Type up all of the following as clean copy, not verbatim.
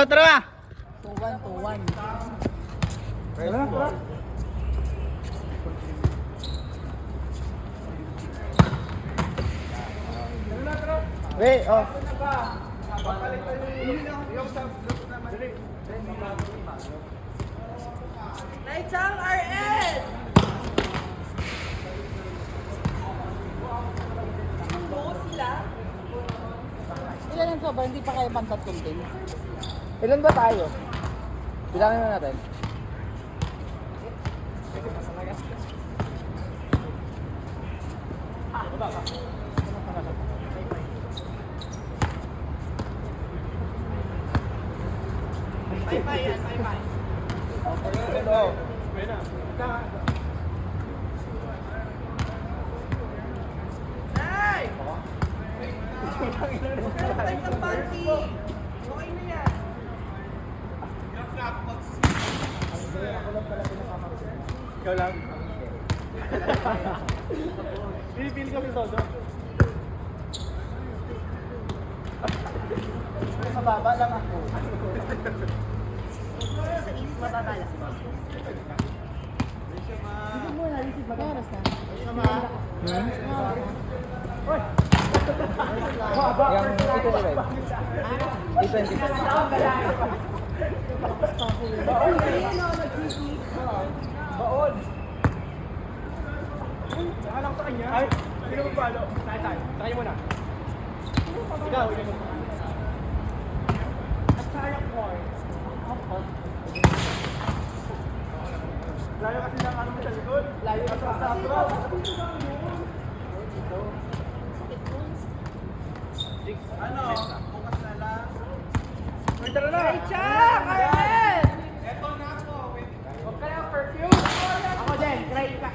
Tara! 2-1, 2-1. Tara. Wait, oh. Naichang RN! Oo sila. Ilan ang sobra? Hindi pa kayo pantatlong din. Ilan ba tayo? Bilangin na natin. Bye-bye yan, bye-bye. Nay! Balik ng panty. Okay na yan. Ikaw lang. Pili kami todo. Mababa lang ako. Sa is mababa lang. Hindi mo na, receive magaras na. Hoy! Yung E25. E25. Baon! Saka lang sa kanya. Ay, sino mo palo? Tayo. Sakay mo na. Ikaw, ikaw mo. At sayang ko. Layo kasi ng ano mo sa likod. Layo kasi sa atro. Ano? Bukas na lang. Wait, tara na! Chang! Arlen! Eto na ako. Huwag ka ng perfume! Ako din, try ka.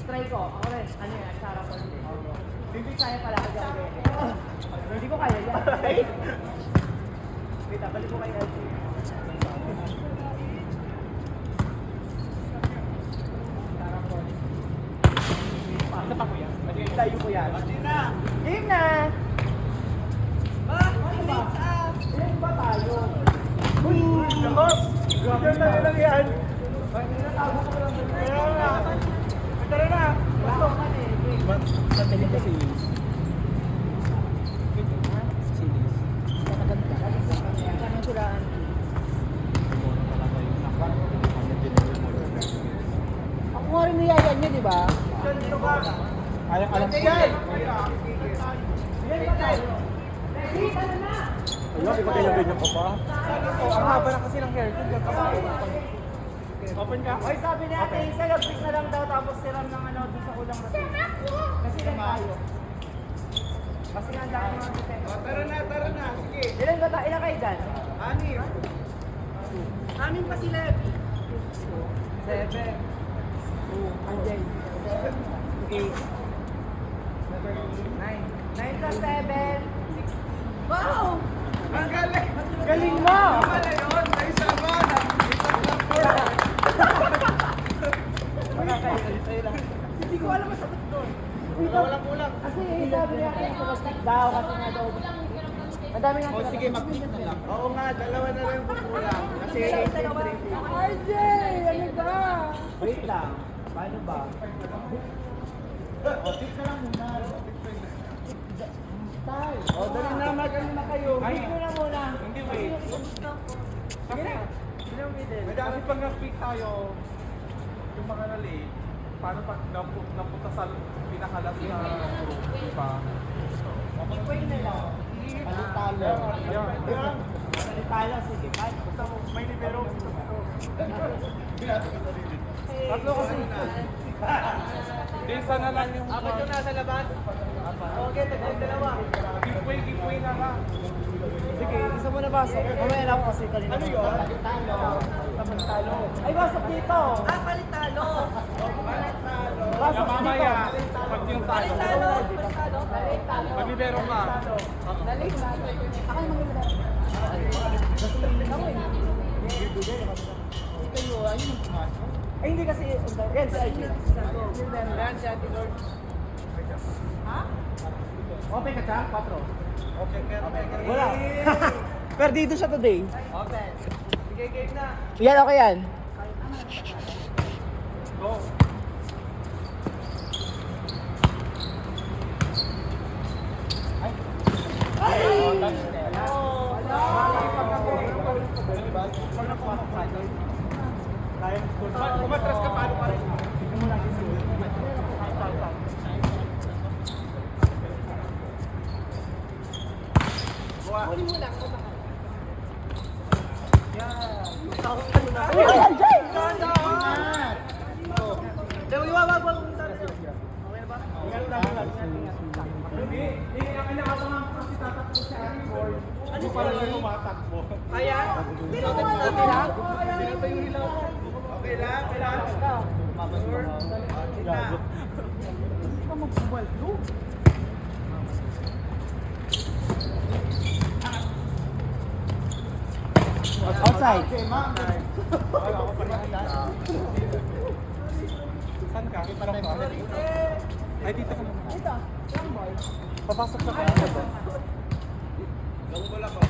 Try ko. Ako rin. Ano yan? Sarap ko din. Hindi kaya pala ako dyan. Hindi ko kaya yan. Wait, balik ko kay LG. Sarap ko. Isa pa ko yan. Layo ko yan. Game na! Ba? Ilan ba tayo? Uy! Lakos! Grabe lang yan. Natago ko lang. Kaya nga. Tara na! Sabi ko si Liz. Si Liz. Kami siraan. Ako nga rin niyayaan niya, di ba? Dito ka. Alam ko yan. Ilan ba tayo? Ayun, iba ganyan ko pa. Ang haba na kasi ng hair ko. Open ka? Oy, sabi ni Ate Isa, nag-pick na lang daw tapos siram ng ano doon sa ulang natin. Kasi lang tayo. Kasi nga dahil mga kita. Tara na. Sige. Ilan ba tayo? Ilan kayo dyan? Anim. Amin pa sila. 7. 2. Anjay. 8. 9. 9 plus 7. 16. Wow! Ang galing. Galing mo! Wala yun. May sama na. Hindi ko alam ang sagot doon. Walang kulang. Kasi sabi niya kayo sa mag-pick daw kasi nga daw. Madami nga O sige, mag-pick na lang. Oo nga, dalawa na lang yung kukulang. Kasi RJ! Ano ba? wait lang. Paano ba? O, pick na lang muna. O, dali na, mag-ano na kayo. Pick mo na muna. Hindi, wait. Sige na. Sino ang middle? Kasi pag nag-pick tayo, yung mga na-late, paano pag napunta sa pinakalas na group, di ba? Ipoy na lang. Talo. Yan. Talo, sige. Basta may libero. Tatlo kasi. Hindi, sana lang yung Apat yung nasa labas. Okay, dalawa. giveaway na lang. Sige, isa mo na basok. Mamaya na ako kasi kanina. Ano yun? Talo. Ay, basok dito! Ah, palitalo. Basok Yung mamaya, dito! pag yung talo, Palitalo. Palitalo. pag libero ka, Dali. Ako yung maganda. Ay, hindi kasi. Yan, si RJ. Yan si Ate Lord. Ha? Open ka siya? 4. okay, Wala. Pero dito siya today. Okay. Sige, game na. Yan, okay yan. Go. Kumatras ka paano pa rin? Hindi ang inaabangan ko kasi tatakbo si Aribor. Ano pa rin tumatakbo? Kaya? Tinungan natin lang. Okay lang, okay lang. Hindi ka magbumaldo. Outside. Saan ka? Parang ka? Ay, dito ka naman. Papasok ka pa naman ba? Gawin ko lang ko.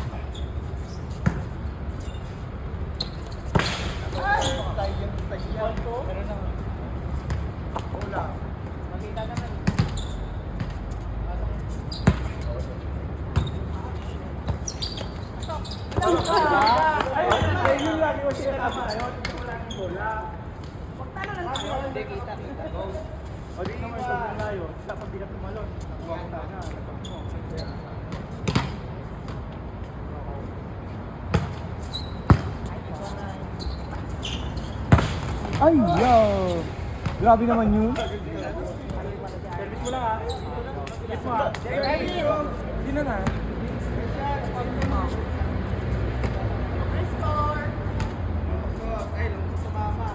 Ay, yun lang yung sinasama. Ayaw, ito lang yung bola. Hindi, kita. Go. O, di naman sobrang layo. Dapat di ka tumalon. Nakuha ko sana. Nakuha mo. Ay, yo! Grabe naman yun. Service mo lang ha. Service mo ha. Hindi na na. Ay, lumabas sa mama.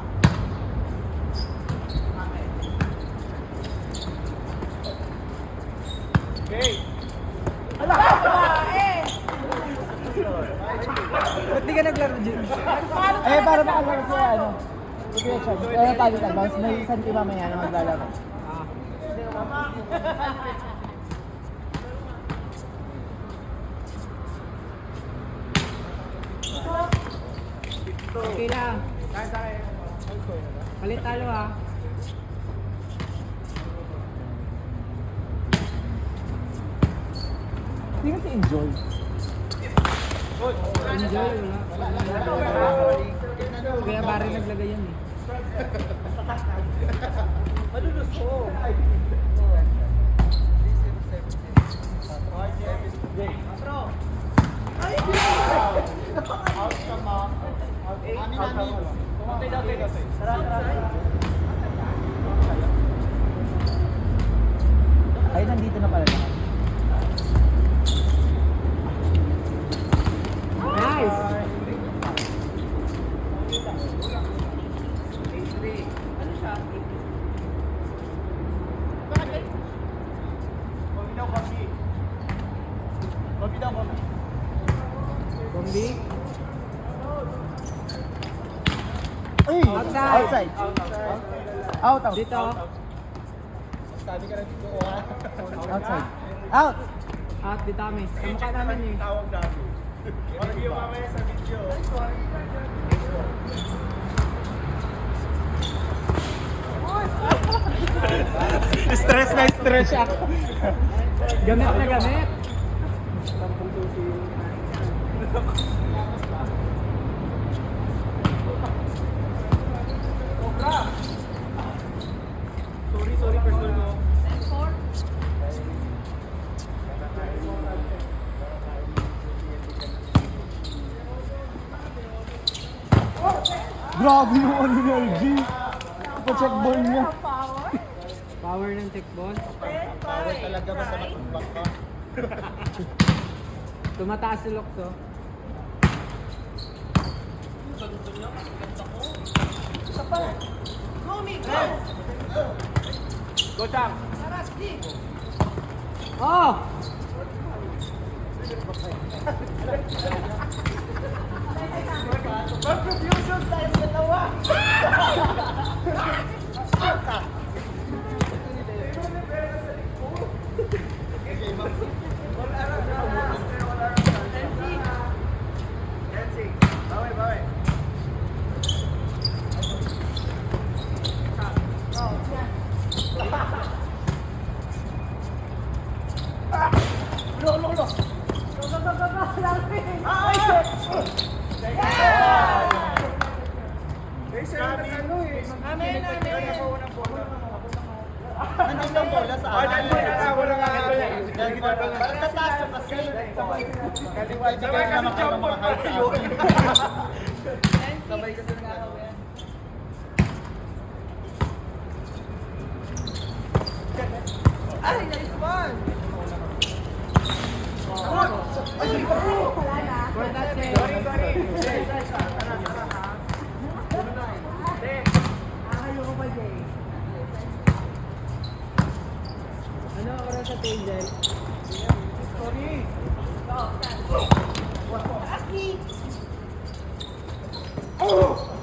Okay. Ba't di ka naglaro dyan? Eh, para makalaro sa ano. Kuya Chad, kaya palitan. Basta may isang team mamaya na maglalaro. Okay lang. Palit talo ha. Hindi kasi enjoy. Enjoy, wala. Kaya bari naglagay yan eh. Malulusog. Bro. Ay, Out ka ma. Amin. Okay, okay. Tara. Ay, nandito na pala lahat. Nice! Ano siya? Bombi? Ay! Outside. Out, out. Dito. Sabi ka na dito ha. Outside. Out! At dito kami. Kamukha namin eh. Tawag namin. Review mamaya sa video. Stress na stress ako. Gamit na gamit. Sorry, personal ko. Grabe yung ano ni LG. Pa-check ball niya. Power ng tekbon. Power talaga ba sa matumbak ka? Tumataas si Lokso. Go, Chang! Oh! Confusion tayo sa dalawa! Oh, dyan mo na lang. Wala nga. Tataas yung kasi. Kaliwa, di Sabay kayo naman kasi kayo jump on mamahal sa tayo. akin. Sabay kasi na ako yan. Ay, nice one! Ano ako rin sa table?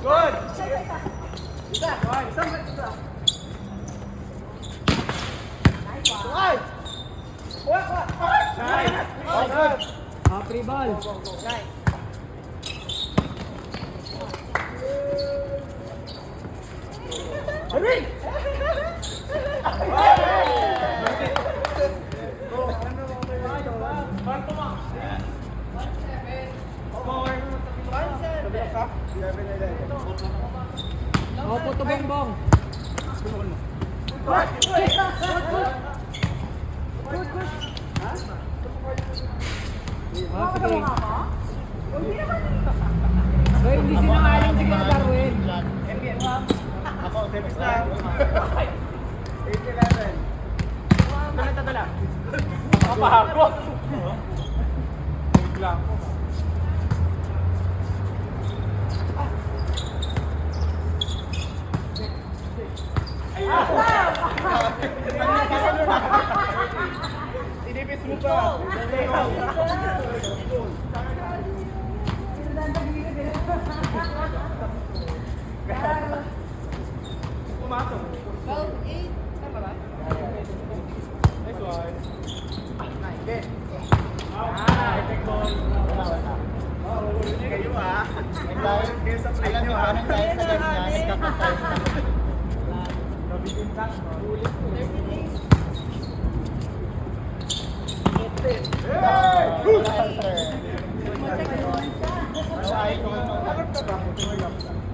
Good! Nice! Oh, good! Ah, free ball. Oh, puto bongbong. Ah, sige. Hoy, hindi sinangaling si Kuya Darwin. Ako, service lang. 8-11. Tala. Kapahago. Bigla ko. Inipis mo pa. Pumasok. 12-8. Tama ba? Nice one. Kayo ah. Dahil, Kayo sa play alam nyo niyo ah. ba, nang dahil sa ganyan, nagkakatay na. Nabigin lang. Ay, kung ano.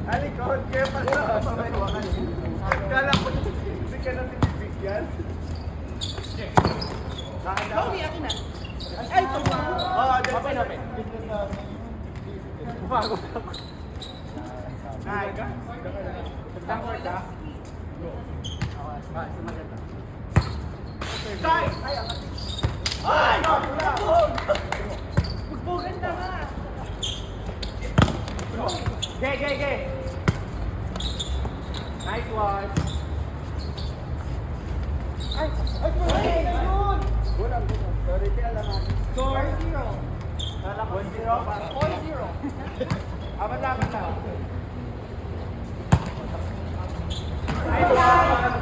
Alikod, kaya pala mamayawakan. Kala ko hindi ka na tinibigyan. Bawli, akin na. Ay, tuma! Oo, Open, open. Bago. Ay, ka? Tangkot ka. Tay! Ay! Bugbogan na nga. Ge. Nice one. Sorry, kaya lang ah. Score. 4-0. Kala ko 1-0 para. 4-0. Apat na. Nice one.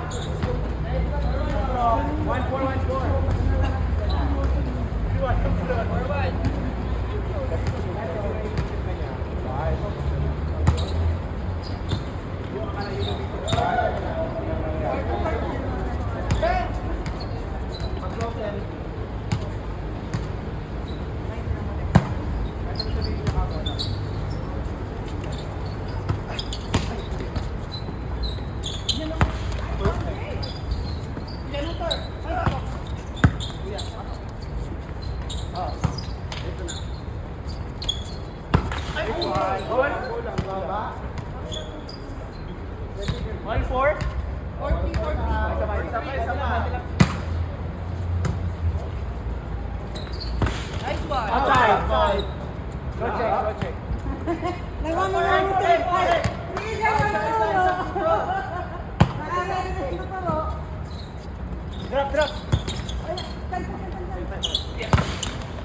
1-4? 40-40. Sabay. Nice one. Outside. Go check.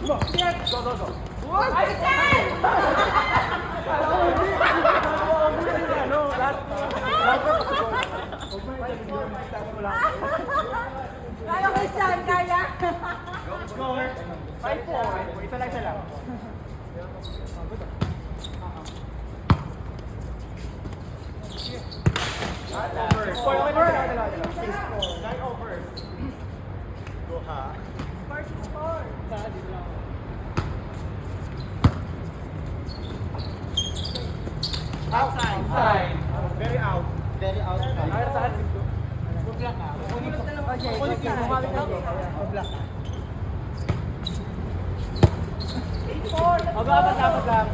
Drop. Kaya ko siya, kaya. Score. 5-4. Isa lang. Nine overs. Go ha. Outside. Very out. Very outside. Saan? Okay, okay. Bumalik ka. Pablock ka. Apat lang.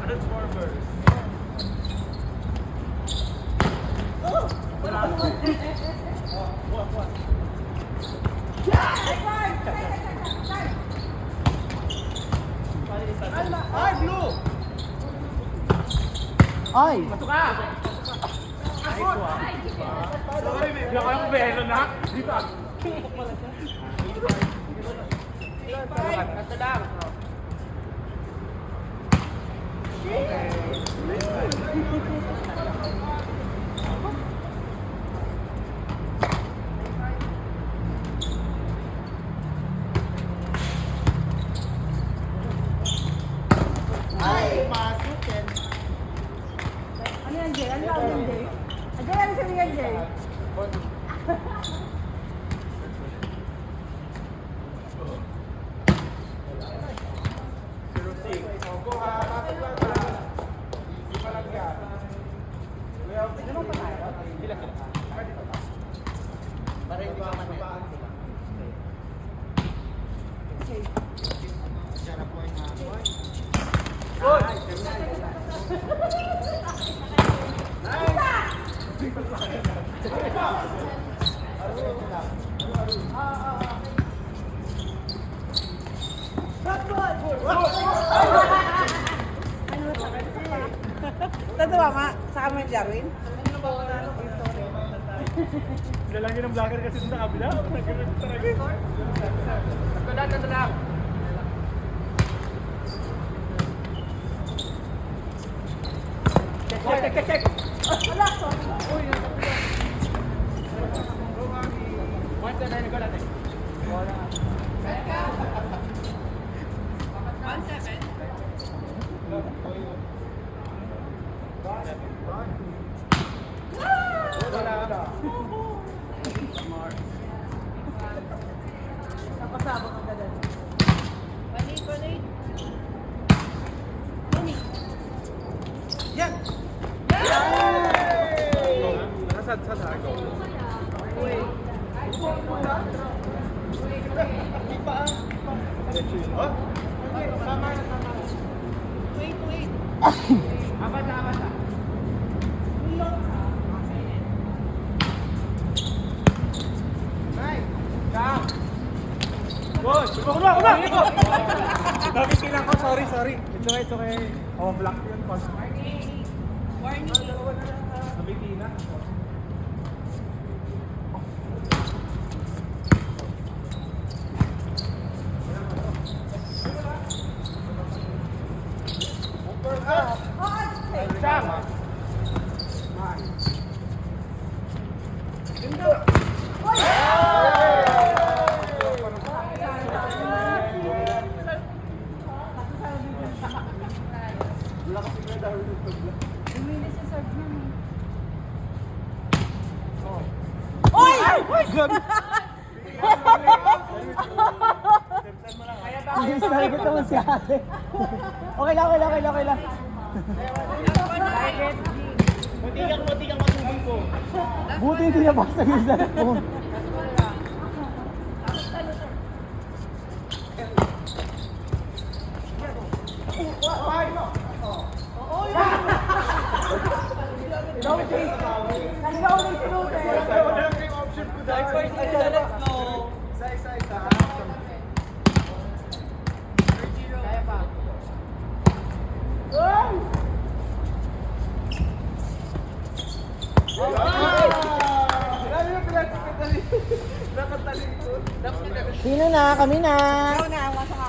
Transformers. Ay, blue! Ay! Pasok ka! Sorry, may bigla kayong belo na. Di ba? Kanta lang. Ay! Masuk yan. Ano yan, Jay? Ano tawag yan, Jay? Jay, ano sabi yan, Jay? Tatawa nga, sa kami Jarwin. Sila lang yun ang vlogger kasi sa kabila. Nag-review talaga. Kanta lang. Check. Wala, sorry. Once na tayo natin. Napasabot ang ganda. Yan! Nasaan ako? Apat na. Boss! Kuna! Nakikilang ko, sorry. It's okay. Oh, black yun. Warning. Nabikina. Ay, sagot naman si ate. Okay lang. Buti kang matubig ko. Buti hindi niya basta yung cellphone. Sino na? Kami na. Ikaw na, ang sa